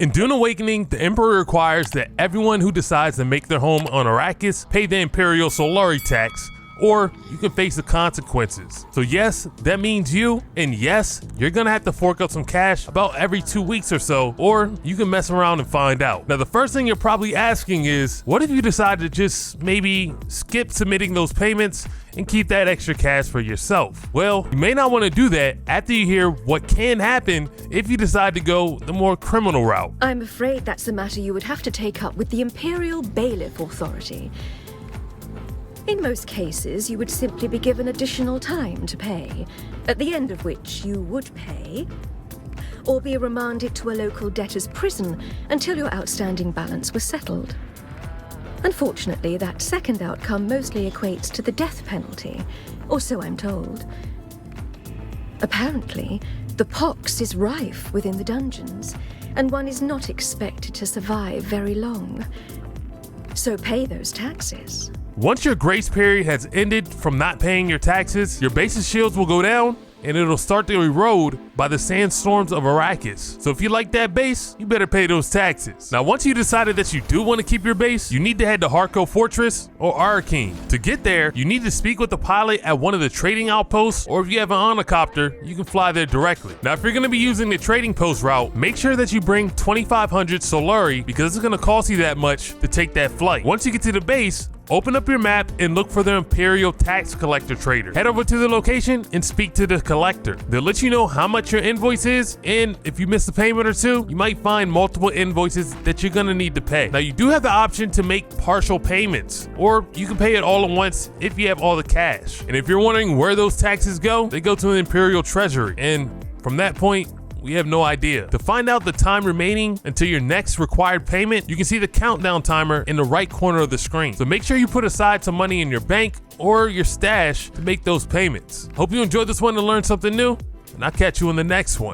In Dune Awakening, the Emperor requires that everyone who decides to make their home on Arrakis pay the Imperial Solari tax, or you can face the consequences. So yes, that means you, and yes, you're gonna have to fork out some cash about every 2 weeks or so, or you can mess around and find out. Now the first thing you're probably asking is, what if you decide to just maybe skip submitting those payments and keep that extra cash for yourself? Well, you may not want to do that after you hear what can happen if you decide to go the more criminal route. I'm afraid that's a matter you would have to take up with the Imperial Bailiff Authority. In most cases, you would simply be given additional time to pay, at the end of which you would pay, or be remanded to a local debtor's prison until your outstanding balance was settled. Unfortunately, that second outcome mostly equates to the death penalty, or so I'm told. Apparently, the pox is rife within the dungeons, and one is not expected to survive very long. So pay those taxes. Once your grace period has ended from not paying your taxes, your base's shields will go down and it'll start to erode by the sandstorms of Arrakis. So if you like that base, you better pay those taxes. Now once you decided that you do want to keep your base, you need to head to Harco Fortress or Arrakeen. To get there, you need to speak with the pilot at one of the trading outposts, or if you have an onocopter, you can fly there directly. Now if you're going to be using the trading post route, make sure that you bring 2,500 Solari because it's going to cost you that much to take that flight. Once you get to the base, open up your map and look for the Imperial Tax Collector Trader. Head over to the location and speak to the collector. They'll let you know how much your invoice is, and if you miss a payment or two, you might find multiple invoices that you're gonna need to pay. Now you do have the option to make partial payments, or you can pay it all at once if you have all the cash. And if you're wondering where those taxes go, they go to the Imperial Treasury. And from that point, we have no idea. To find out the time remaining until your next required payment, you can see the countdown timer in the right corner of the screen. So make sure you put aside some money in your bank or your stash to make those payments. Hope you enjoyed this one and learned something new, and I'll catch you in the next one.